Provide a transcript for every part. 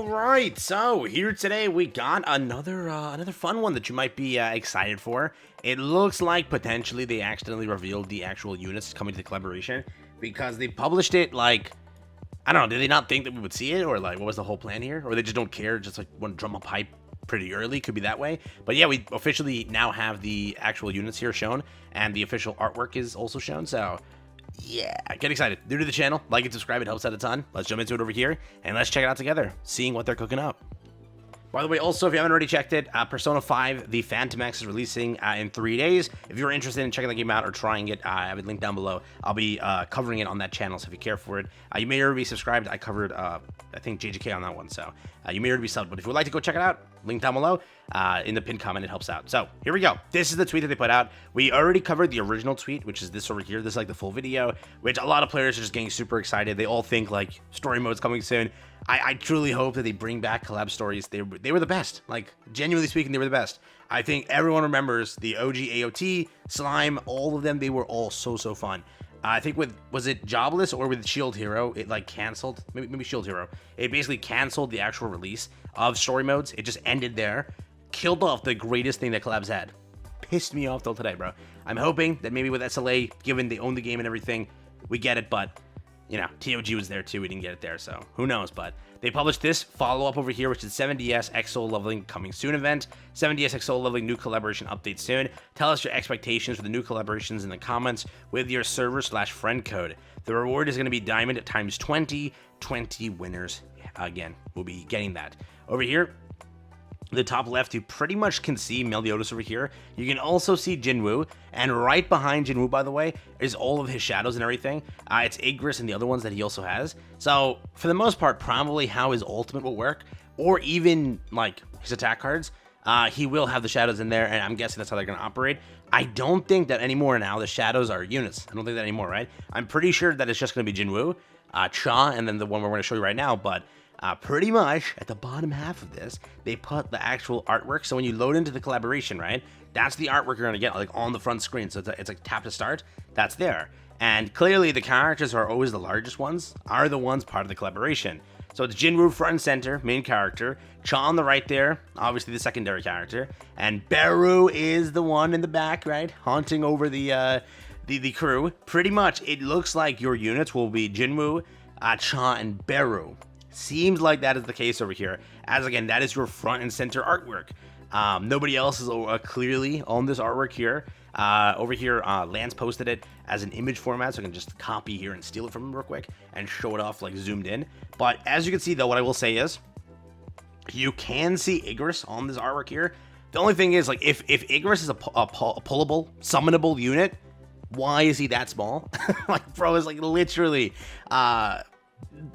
All right, so here today we got another fun one that you might be excited for. It looks like potentially they accidentally revealed the actual units coming to the collaboration because they published it like, I don't know, did they not think that we would see it, or like what was the whole plan here, or they just don't care, just like want to drum up hype pretty early? Could be that way. But yeah, we officially now have the actual units here shown, and the official artwork is also shown. So yeah, get excited. New to the channel, like and subscribe, it helps out a ton. Let's jump into it over here and let's check it out together, seeing what they're cooking up. By the way, also, if you haven't already checked it, Persona 5, the Phantom X is releasing in 3 days. If you're interested in checking the game out or trying it, I have a link down below. I'll be covering it on that channel, so if you care for it, you may already be subscribed. I covered, I think, JJK on that one, so you may already be subbed. But if you would like to go check it out, link down below in the pinned comment. It helps out. So here we go. This is the tweet that they put out. We already covered the original tweet, which is this over here. This is like the full video, which a lot of players are just getting super excited. They all think like story mode's coming soon. I truly hope that they bring back collab stories. They were the best. Like, genuinely speaking, they were the best. I think everyone remembers the OG AOT, Slime, all of them. They were all so fun. I think was it Jobless or with Shield Hero, it like canceled, maybe Shield Hero. It basically canceled the actual release of story modes. It just ended there. Killed off the greatest thing that collabs had. Pissed me off till today, bro. I'm hoping that maybe with SLA, given they own the game and everything, we get it, but you know, TOG was there too. We didn't get it there, so who knows? But they published this follow-up over here, which is 7DS XO leveling coming soon event. 7DS XO leveling new collaboration update soon. Tell us your expectations for the new collaborations in the comments with your server/friend code. The reward is going to be diamond at times 20. 20 winners, again, will be getting that. Over here, the top left, you pretty much can see Meliodas over here. You can also see Jinwoo, and right behind Jinwoo, by the way, is all of his shadows and everything. It's Igoras and the other ones that he also has. So, for the most part, probably how his ultimate will work, or even, like, his attack cards, he will have the shadows in there, and I'm guessing that's how they're going to operate. I don't think that anymore now the shadows are units. I don't think that anymore, right? I'm pretty sure that it's just going to be Jinwoo, Cha, and then the one we're going to show you right now, but pretty much at the bottom half of this, they put the actual artwork. So when you load into the collaboration, right, that's the artwork you're gonna get like on the front screen. So it's like tap to start, that's there. And clearly the characters are always the largest ones, are the ones part of the collaboration. So it's Jinwoo front and center, main character, Cha on the right there, obviously the secondary character, and Beru is the one in the back, right, haunting over the crew. Pretty much it looks like your units will be Jinwoo, Cha, and Beru. Seems like that is the case over here, as again, that is your front and center artwork. Nobody else is clearly on this artwork here. Over here, Lance posted it as an image format, so I can just copy here and steal it from him real quick and show it off like zoomed in. But as you can see though, what I will say is, you can see Igoras on this artwork here. The only thing is, like, if Igoras is a pullable, summonable unit, why is he that small? Like, bro, is like literally,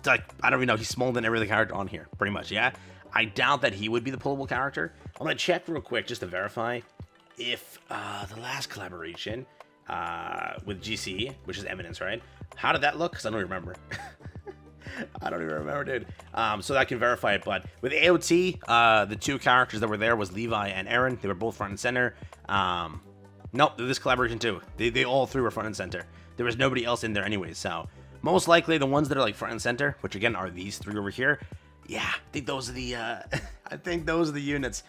like, I don't even know, he's smaller than every other character on here, pretty much, yeah? I doubt that he would be the pullable character. I'm gonna check real quick just to verify if the last collaboration with GC, which is Eminence, right? How did that look? Because I don't remember. I don't even remember, dude. So that can verify it, but with AOT, the two characters that were there was Levi and Aaron. They were both front and center. Nope, this collaboration too. They all three were front and center. There was nobody else in there anyways, so most likely the ones that are like front and center, which again are these three over here. Yeah, I think those are the I think those are the units.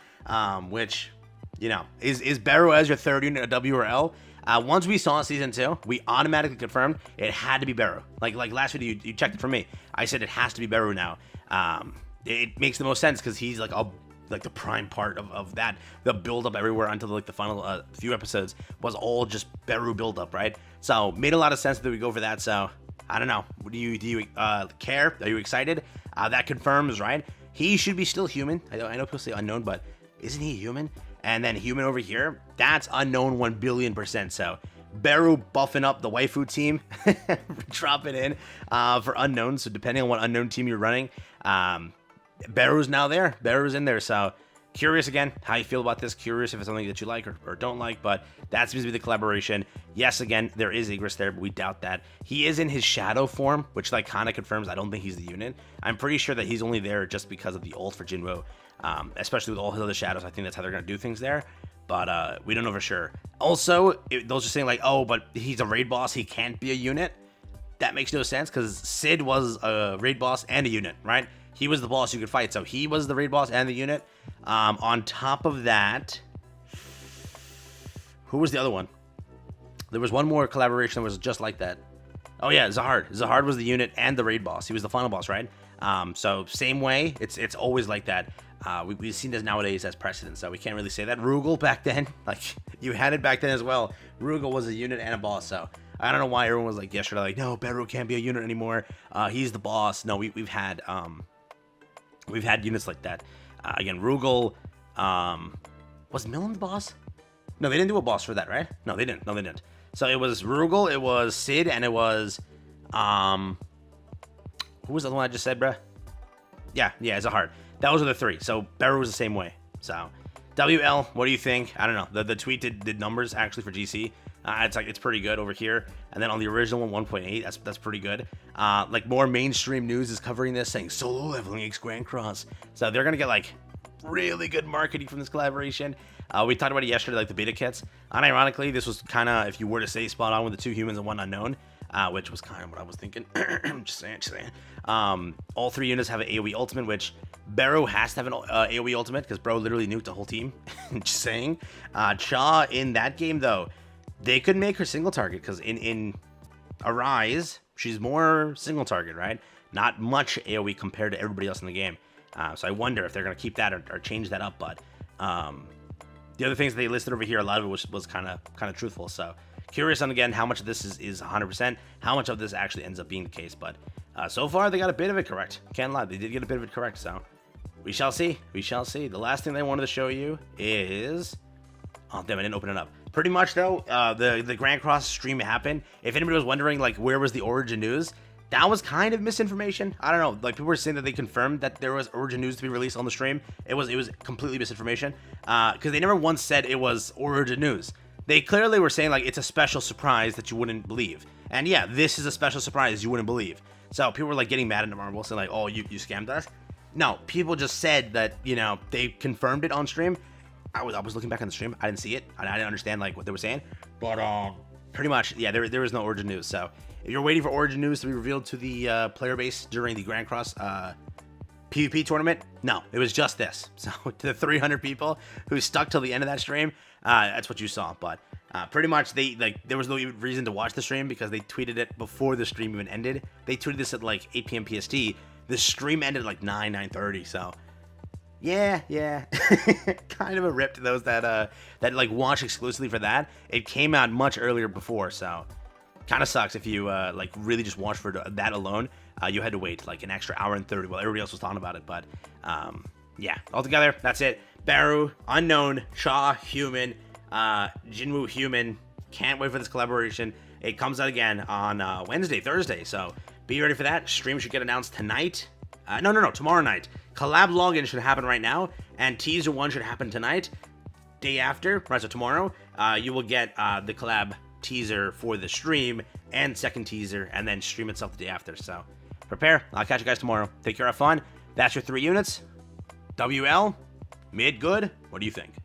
Which, you know, is Beru as your third unit a W or L? Once we saw season 2, we automatically confirmed it had to be Beru. Like last video, you checked it for me. I said it has to be Beru now. It makes the most sense because he's like the prime part of that. The build up everywhere until like the final few episodes was all just Beru build up, right? So made a lot of sense that we go for that. So I don't know. Do you care? Are you excited? That confirms, right? He should be still human. I know people say unknown, but isn't he human? And then human over here, that's unknown 1 billion %. So Beru buffing up the waifu team, drop it in for unknown. So depending on what unknown team you're running, Beru's now there. Beru's in there. So curious again how you feel about this. Curious if it's something that you like or don't like, but that seems to be the collaboration. Yes, again, there is Igoras there, but we doubt that. He is in his shadow form, which like kind of confirms I don't think he's the unit. I'm pretty sure that he's only there just because of the ult for Jinwoo, especially with all his other shadows. I think that's how they're going to do things there, but we don't know for sure. Also, those are saying like, oh, but he's a raid boss, he can't be a unit. That makes no sense because Sid was a raid boss and a unit, right? he was the boss you could fight. So he was the raid boss and the unit. On top of that, who was the other one? There was one more collaboration that was just like that. Oh yeah, Zahard. Zahard was the unit and the raid boss. He was the final boss, right? So same way. It's always like that. We've seen this nowadays as precedent, so we can't really say that. Rugal back then, like, you had it back then as well. Rugal was a unit and a boss, so I don't know why everyone was like yesterday, like, no, Beru can't be a unit anymore. He's the boss. No, we've had units like that. Again, Rugal, was Millen the boss? No, they didn't do a boss for that, right? No, they didn't. No, they didn't. So it was Rugal, it was Sid, and it was, who was the other one I just said, bruh? Yeah, Zahard. Those are the three. So Beru was the same way. So WL, what do you think? I don't know. The tweet did numbers actually for GC. It's pretty good over here. And then on the original one, 1.8. That's pretty good. Like more mainstream news is covering this, saying solo leveling X Grand Cross. So they're gonna get like really good marketing from this collaboration. We talked about it yesterday, like the beta kits. Unironically, this was kind of, if you were to say, spot on with the 2 humans and 1 unknown. Which was kind of what I was thinking. just saying. All 3 units have an AoE ultimate, which Beru has to have an AoE ultimate because bro literally nuked the whole team. Just saying. Cha in that game though, they could make her single target because in Arise, she's more single target, right? Not much AoE compared to everybody else in the game. So I wonder if they're gonna keep that or change that up. But the other things they listed over here, a lot of it was kind of truthful. So curious on again how much of this is 100%, how much of this actually ends up being the case. But so far they got a bit of it correct. Can't lie, they did get a bit of it correct. So we shall see. We shall see. The last thing they wanted to show you is, oh damn, I didn't open it up. Pretty much though, the Grand Cross stream happened. If anybody was wondering like where was the origin news, that was kind of misinformation. I don't know. Like people were saying that they confirmed that there was origin news to be released on the stream. It was completely misinformation because they never once said it was origin news. They clearly were saying like it's a special surprise that you wouldn't believe. And yeah, this is a special surprise you wouldn't believe. So people were like getting mad at Marvel, saying like, oh, you scammed us. No, people just said that, you know, they confirmed it on stream. I was looking back on the stream. I didn't see it. I didn't understand like what they were saying. But pretty much, yeah, there was no origin news. So if you're waiting for origin news to be revealed to the player base during the Grand Cross PvP tournament, no, it was just this. So to the 300 people who stuck till the end of that stream, that's what you saw. But pretty much there was no reason to watch the stream because they tweeted it before the stream even ended. They tweeted this at like 8 p.m. PST. The stream ended at like 9:30. So yeah, kind of a rip to those that like watch exclusively for that. It came out much earlier before, so kind of sucks if you like really just watch for that alone. You had to wait like an extra hour and 30 while everybody else was talking about it. But yeah, altogether, that's it. Beru, unknown, Cha, human, Jinwoo, human. Can't wait for this collaboration. It comes out again on Thursday. So be ready for that. Stream should get announced tonight. No, tomorrow night. Collab login should happen right now, and teaser 1 should happen tonight. Day after, right, so tomorrow, you will get the collab teaser for the stream and second teaser, and then stream itself the day after. So prepare. I'll catch you guys tomorrow. Take care, have fun. That's your 3 units. WL, mid, good. What do you think?